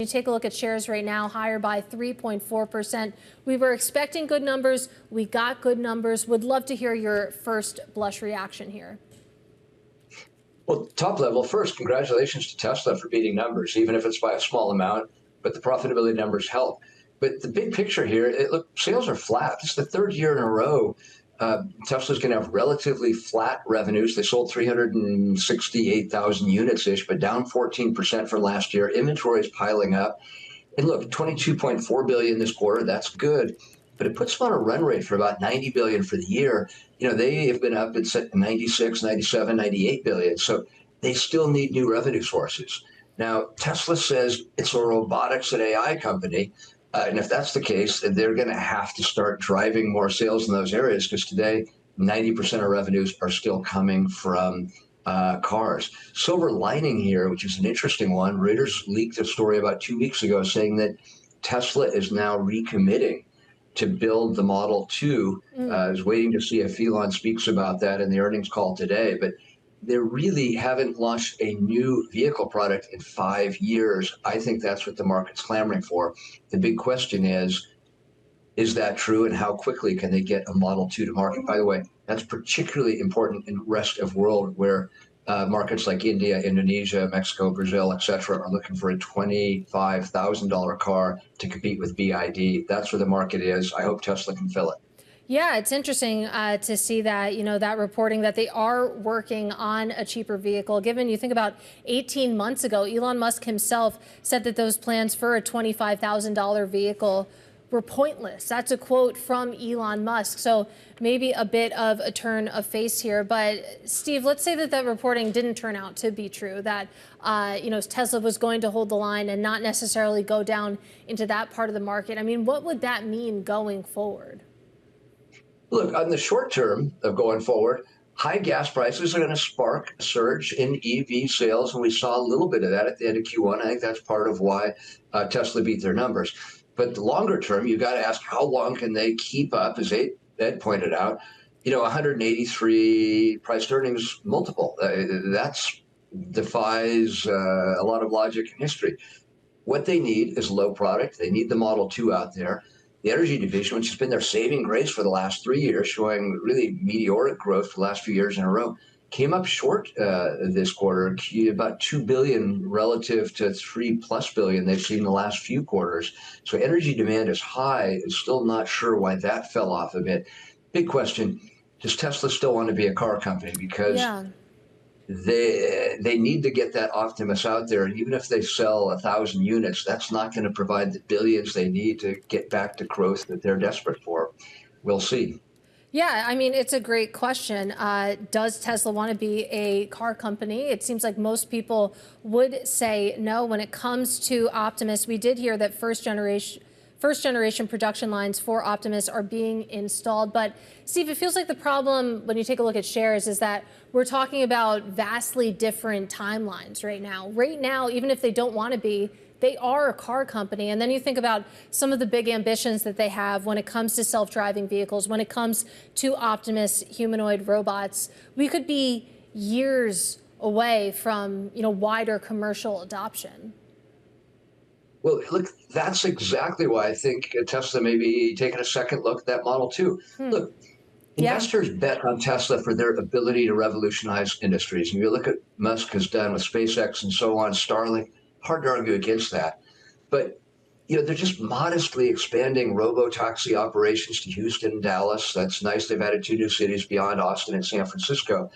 You take a look at shares right now, higher by 3.4%. We were expecting good numbers. We got good numbers. Would love to hear your first blush reaction here. Well, top level, first, congratulations to Tesla for beating numbers, even if it's by a small amount, but the profitability numbers help. But the big picture here, look, sales are flat. It's the third year in a row. Tesla's going to have relatively flat revenues. They sold 368,000 units-ish, but down 14% from last year. Inventory is piling up. And look, 22.4 billion this quarter, that's good. But it puts them on a run rate for about 90 billion for the year. You know, they have been up at 96, 97, 98 billion. So they still need new revenue sources. Now, Tesla says it's a robotics and AI company. And if that's the case, they're going to have to start driving more sales in those areas, because today, 90% of revenues are still coming from cars. Silver lining here, which is an interesting one, Reuters leaked a story about 2 weeks ago saying that Tesla is now recommitting to build the Model 2. I was waiting to see if Elon speaks about that in the earnings call today, but they really haven't launched a new vehicle product in 5 years. I think that's what the market's clamoring for. The big question is that true, and how quickly can they get a Model 2 to market? By the way, that's particularly important in the rest of the world, where markets like India, Indonesia, Mexico, Brazil, etc., are looking for a $25,000 car to compete with BID. That's where the market is. I hope Tesla can fill it. Yeah, it's interesting to see that, that reporting that they are working on a cheaper vehicle. Given you think about 18 months ago, Elon Musk himself said that those plans for a $25,000 vehicle were pointless. That's a quote from Elon Musk. So maybe a bit of a turn of face here. But Steve, let's say that reporting didn't turn out to be true, that Tesla was going to hold the line and not necessarily go down into that part of the market. I mean, what would that mean going forward? Look, on the short term of going forward, high gas prices are going to spark a surge in EV sales, and we saw a little bit of that at the end of Q1. I think that's part of why Tesla beat their numbers. But the longer term, you've got to ask, how long can they keep up, as Ed pointed out, 183 price earnings multiple. That defies a lot of logic and history. What they need is low product. They need the Model 2 out there. The energy division, which has been their saving grace for the last 3 years, showing really meteoric growth for the last few years in a row, came up short this quarter, about 2 billion relative to 3+ billion they've seen in the last few quarters. So energy demand is high. Still not sure why that fell off a bit. Big question, does Tesla still want to be a car company? Because they need to get that Optimus out there. And even if they sell 1,000 units, that's not going to provide the billions they need to get back to growth that they're desperate for. We'll see. Yeah, I mean, it's a great question. Does Tesla want to be a car company? It seems like most people would say no. When it comes to Optimus, we did hear that first generation production lines for Optimus are being installed. But Steve, it feels like the problem when you take a look at shares is that we're talking about vastly different timelines right now. Right now, even if they don't want to be, they are a car company. And then you think about some of the big ambitions that they have when it comes to self-driving vehicles, when it comes to Optimus humanoid robots. We could be years away from, wider commercial adoption. Well, look, that's exactly why I think Tesla may be taking a second look at that Model 2. Look, investors bet on Tesla for their ability to revolutionize industries. And you look at Musk has done with SpaceX and so on, Starlink, hard to argue against that. But, they're just modestly expanding robo-taxi operations to Houston and Dallas. That's nice. They've added 2 new cities beyond Austin and San Francisco.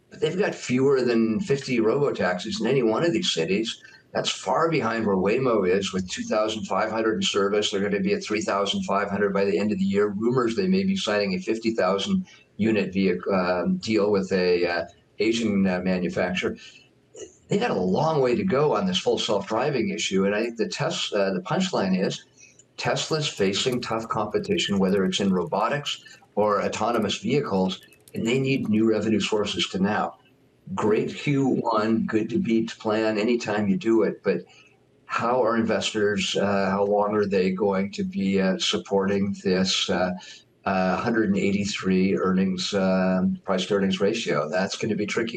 But they've got fewer than 50 robo-taxis in any one of these cities. That's far behind where Waymo is, with 2,500 in service. They're going to be at 3,500 by the end of the year. Rumors they may be signing a 50,000 unit deal with a Asian manufacturer. They got a long way to go on this full self-driving issue. And I think the punchline is Tesla's facing tough competition, whether it's in robotics or autonomous vehicles, and they need new revenue sources to now. Great Q1, good to beat plan anytime you do it, but how are investors, how long are they going to be supporting this 183 price to earnings ratio? That's going to be tricky.